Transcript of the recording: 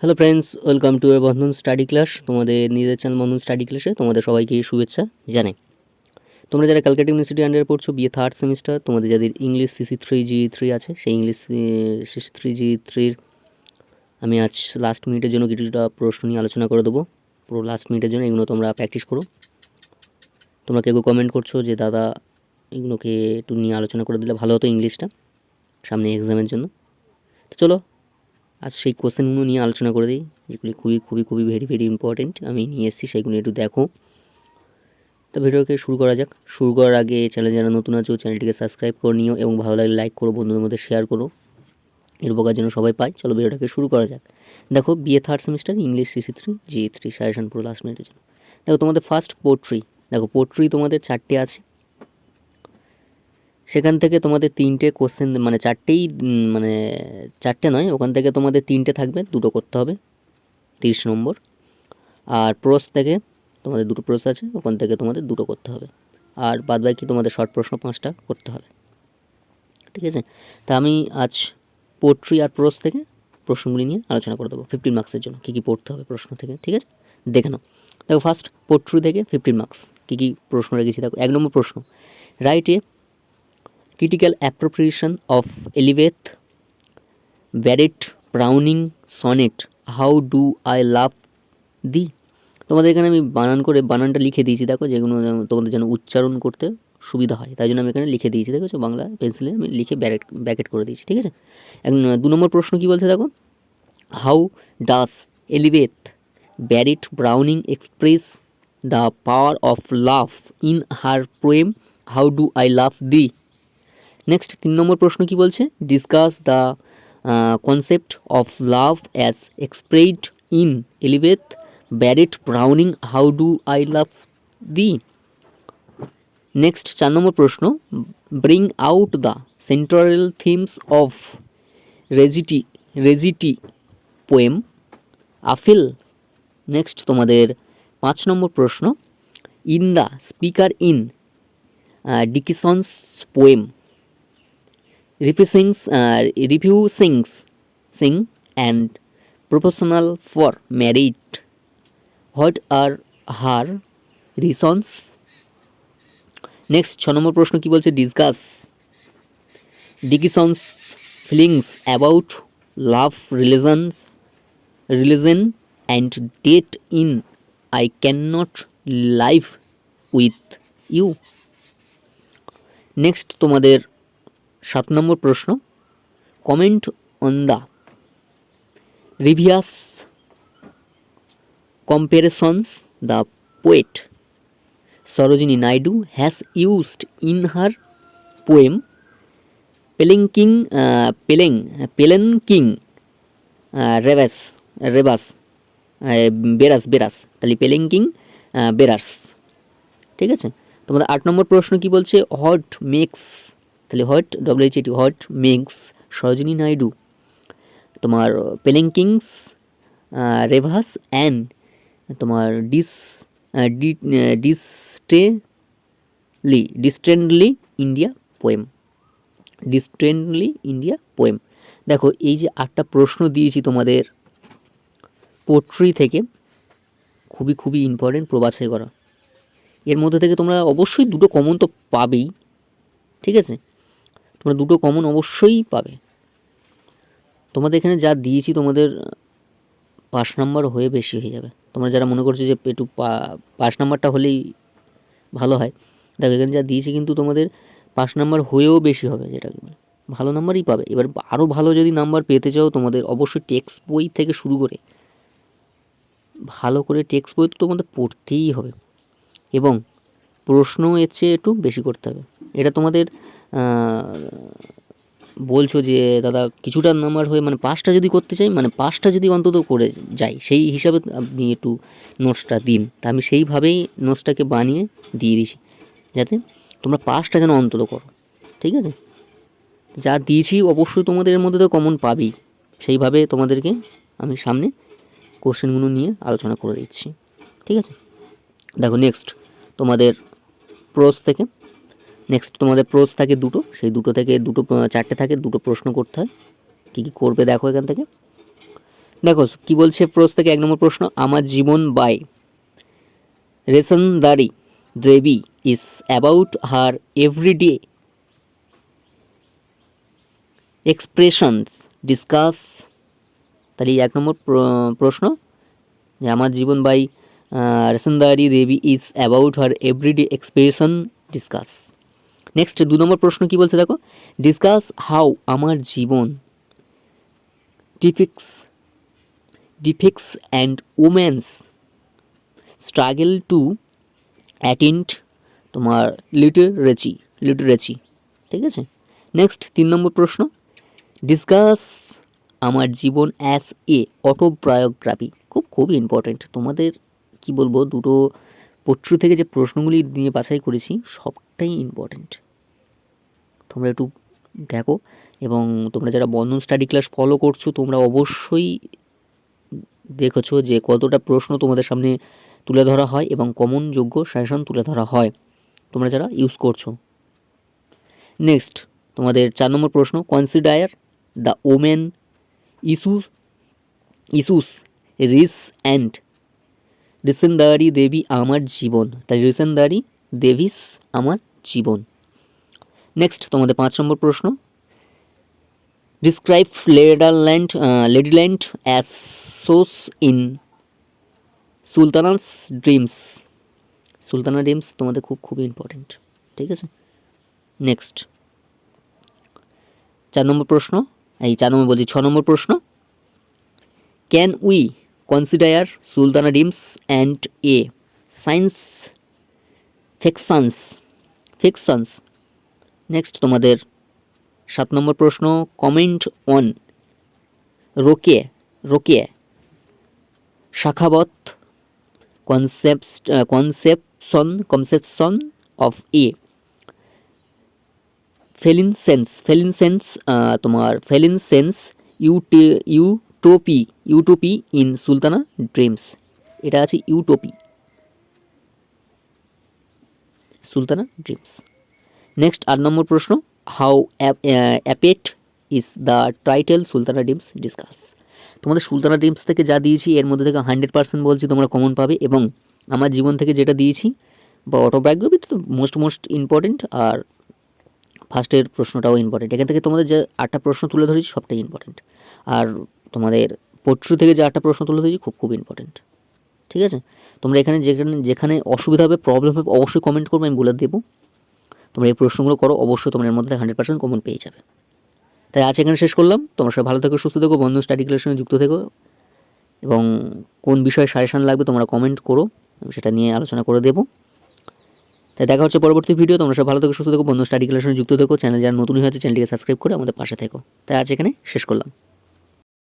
Hello friends, welcome to Bandhan study class. তোমাদের নিজের channel বন্ধন study ক্লাসে তোমাদের সবাইকে শুভেচ্ছা জানাই। তোমরা যারা ক্যালকাটা ইউনিভার্সিটি আন্ডারে পড়ছো, বিএ থার্ড সেমিস্টার, তোমাদের যাদের ইংলিশ CC3G3 আছে, সেই ইংলিশ CC3G3 আমি আজ লাস্ট মিনিটের জন্য কিছুটা প্রশ্ন নিয়ে আলোচনা করে দেবো। পুরো লাস্ট মিনিটের জন্য এগুলো তোমরা প্র্যাকটিস করো। তোমরা কেউ কমেন্ট করছো যে দাদা এগুলোকে একটু নিয়ে আলোচনা করে দিলে ভালো হতো ইংলিশটা সামনে এক্সামের জন্য। তো চলো আজ সেই কোশ্চেনগুলো নিয়ে আলোচনা করে দিই, যেগুলি খুবই ভেরি ইম্পর্টেন্ট আমি নিয়ে এসেছি, সেগুলো একটু দেখো। তো ভিডিওকে শুরু করা যাক। শুরু করার আগে চ্যানেল যারা নতুন আছো চ্যানেলটিকে সাবস্ক্রাইব করে নিও এবং ভালো লাগলে লাইক করো, বন্ধুদের মধ্যে শেয়ার করো, এর উপকার যেন সবাই পায়। চলো ভিডিওটাকে শুরু করা যাক। দেখো, BA third semester English CC3G3 suggestion পুরো লাস্ট মিনিটের জন্য। দেখো তোমাদের ফার্স্ট পোট্রি, দেখো পোট্রি তোমাদের 4টে আছে, সেখান থেকে তোমাদের 3টে কোশ্চেন, মানে 4টেই, মানে 4টে নয়, ওখান থেকে তোমাদের 3টে থাকবে, 2টো করতে হবে 30 নম্বর। আর প্রোস থেকে তোমাদের 2টো প্রোস আছে, ওখান থেকে তোমাদের 2টো করতে হবে। আর বাদবাকি তোমাদের শর্ট প্রশ্ন 5টা করতে হবে, ঠিক আছে। তা আমি আজ পোট্রি আর প্রোস থেকে প্রশ্নগুলি নিয়ে আলোচনা করে দেবো 15 মার্কসের জন্য, কী কী পড়তে হবে প্রশ্ন থেকে, ঠিক আছে। দেখে নাও। দেখো ফার্স্ট পোট্রি থেকে 15 মার্কস কী কী প্রশ্ন রেখেছি। দেখো 1 নম্বর প্রশ্ন, write a critical appropriation of Eliot Barrett Browning sonnet How Do I Love Thee। তোমাদের এখানে আমি বানানটা লিখে দিয়েছি, দেখো, যেগুলো তোমাদের যেন উচ্চারণ করতে সুবিধা হয়, তাই জন্য আমি এখানে লিখে দিয়েছি, দেখেছো, বাংলা পেন্সিলে আমি লিখে ব্র্যাকেট করে দিয়েছি, ঠিক আছে। 2 নম্বর প্রশ্ন কি বলছে দেখো, how does Elizabeth Barrett Browning express the power of love in her poem how do I love thee. Next 3 number প্রশ্ন কি বলছে, discuss the concept of love as expressed in Elizabeth Barrett Browning how do I love thee. Next 4 number প্রশ্ন, bring out the central themes of Rossetti poem uphill. Next তোমাদের 5 number প্রশ্ন, in the speaker in Dickinson's poem refusing and proposal for marriage, what are her reasons। Next 6 number প্রশ্ন কি বলছে, discuss Dickinson's feelings about love, religion and death in I can not live with you. Next তোমাদের 7 number প্রশ্ন, comment on the various comparisons the poet Sarojini Naidu has used in her poem palanquin রেবাস bearers, তাহলে palanquin বেরাস, ঠিক আছে। তোমাদের 8 number প্রশ্ন কি বলছে, হোয়াট মেক্স, তাহলে হোয়াট মেক্স সরোজিনী নাইডু তোমার পেলেঙ্কিংস রেভাস অ্যান্ড তোমার ডিস্টেন্টলি ইন্ডিয়া পোয়েম। দেখো এই যে 8টা প্রশ্ন দিয়েছি তোমাদের পোট্রি থেকে, খুবই ইম্পর্টেন্ট, প্রবাছাই করা। এর মধ্যে থেকে তোমরা অবশ্যই 2টো কমন তো পাবেই, ঠিক আছে, তোমরা 2টো কমন অবশ্যই পাবে। তোমাদের এখানে যা দিয়েছি তোমাদের 5 নাম্বার হয়ে বেশি হয়ে যাবে। তোমরা যারা মনে করছো যে একটু 5 নাম্বারটা হলেই ভালো হয়, দেখো এখানে যা দিয়েছি কিন্তু তোমাদের 5 নাম্বার হয়েও বেশি হবে, যেটাকে বলে ভালো নাম্বারই পাবে। এবার আরও ভালো যদি নাম্বার পেতে চাও তোমাদের অবশ্যই টেক্সট বই থেকে শুরু করে ভালো করে টেক্সট বই তো তোমাদের পড়তেই হবে, এবং প্রশ্ন এর চেয়ে একটু বেশি করতে হবে। এটা তোমাদের বলছো যে দাদা কিছুটা নাম্বার হয়ে, মানে 5টা যদি করতে চাই, মানে 5টা যদি অন্তত করে যাই, সেই হিসাবে আপনি একটু নোটসটা দিন। তা আমি সেইভাবেই নোটসটাকে বানিয়ে দিয়ে দিছি, যাতে তোমরা 5টা যেন অন্তত করো, ঠিক আছে। যা দিয়েছি অবশ্যই তোমাদের এর মধ্যে তো কমন পাবেই, সেইভাবে তোমাদেরকে আমি সামনে কোশ্চেনগুলো নিয়ে আলোচনা করে দিচ্ছি, ঠিক আছে। দেখো নেক্সট তোমাদের প্রোস থেকে, তোমাদের প্রোস থাকে 2টো, সেই 2টো থেকে 4টে থাকে, 2টো প্রশ্ন করতে হয়। কী কী করবে দেখো এখান থেকে। দেখো কি বলছে প্রশ্ন থেকে 1 নম্বর প্রশ্ন, Amar Jiban by Rassundari Devi is about her everyday expressions discuss. তাহলে 1 নম্বর প্রশ্ন যে Amar Jiban by Rassundari Devi is about her everyday expression discuss. Next 2 number প্রশ্ন কি বলছে দেখো, discuss how Amar Jiban depicts and women's struggle to attend তোমার লিটারেচি। ঠিক আছে। নেক্সট 3 নম্বর প্রশ্ন, ডিসকাস আমার জীবন অ্যাজ এ অটোবায়োগ্রাফি। খুবই ইম্পর্টেন্ট। তোমাদের কি বলবো, দুটো পোট্রু থেকে যে প্রশ্নগুলি নিয়ে বাছাই করেছি সবটাই ইম্পর্টেন্ট। তোমরা একটু দেখো, এবং তোমরা যারা বন্ধন স্টাডি ক্লাস ফলো করছো তোমরা অবশ্যই দেখেছো যে কতটা প্রশ্ন তোমাদের সামনে তুলে ধরা হয় এবং কমন যোগ্য সাজেশন তুলে ধরা হয় তোমরা যারা ইউজ করছো। নেক্সট তোমাদের 4 নম্বর প্রশ্ন, consider the women issues raised and Rassundari Devi Amar Jiban. তাই রিসেনদারি দেভিস আমার জীবন। নেক্সট তোমাদের 5 নম্বর প্রশ্ন, describe Ladyland as shown in Sultana's dreams. Sultana dreams তোমাদের খুবই ইম্পর্টেন্ট। ঠিক আছে। নেক্সট 6 নম্বর প্রশ্ন, can we consider Sultana dreams and a science fictions. Next তোমাদের 7 নম্বর প্রশ্ন, comment on Rokeya Sakhawat conception of a feminist utopia in Sultana dreams. এটা আছে সুলতানা ড্রিমস। নেক্সট 8 নম্বর প্রশ্ন, how apt is the title Sultana dreams discuss. তোমাদের Sultana dreams থেকে যা দিয়েছি এর মধ্যে থেকে 100% বলছি তোমরা কমন পাবে, এবং আমার জীবন থেকে যেটা দিয়েছি বা অটোবায়োগ্রাফি তো মোস্ট ইম্পর্টেন্ট, আর ফার্স্টের প্রশ্নটাও ইম্পর্টেন্ট। এখান থেকে তোমাদের যে 8টা প্রশ্ন তুলে ধরেছি সবটাই ইম্পর্টেন্ট, আর তোমাদের পোট্রু থেকে যে 8টা প্রশ্ন তুলে ধরেছি খুব ইম্পর্টেন্ট। ঠিক আছে। তোমরা এখানে যেখানে অসুবিধা হবে, প্রবলেম হবে, অবশ্যই কমেন্ট করবে, আমি বলে দেবো। তোমরা এই প্রশ্নগুলো করো, অবশ্যই তোমার এর মধ্যে 100% কমন পেয়ে যাবে। তাই আজ এখানে শেষ করলাম। তোমরা সবাই ভালো থেকো, সুস্থ থেকো, বন্ধু স্টাডি ক্লাসের সঙ্গে যুক্ত থেকো, এবং কোন বিষয়ে সাজেশন লাগবে তোমরা কমেন্ট করো, আমি সেটা নিয়ে আলোচনা করে দেবো। তাই দেখা হচ্ছে পরবর্তী ভিডিও। তোমরা সব ভালো থেকো, সুস্থ থেকো, বন্ধু স্টাডি ক্লাসের সঙ্গে যুক্ত থেকো। চ্যানেল যারা নতুন হয়েছে চ্যানেলটিকে সাবস্ক্রাইব করে আমাদের পাশে থেকো। তাই আজ এখানে শেষ করলাম।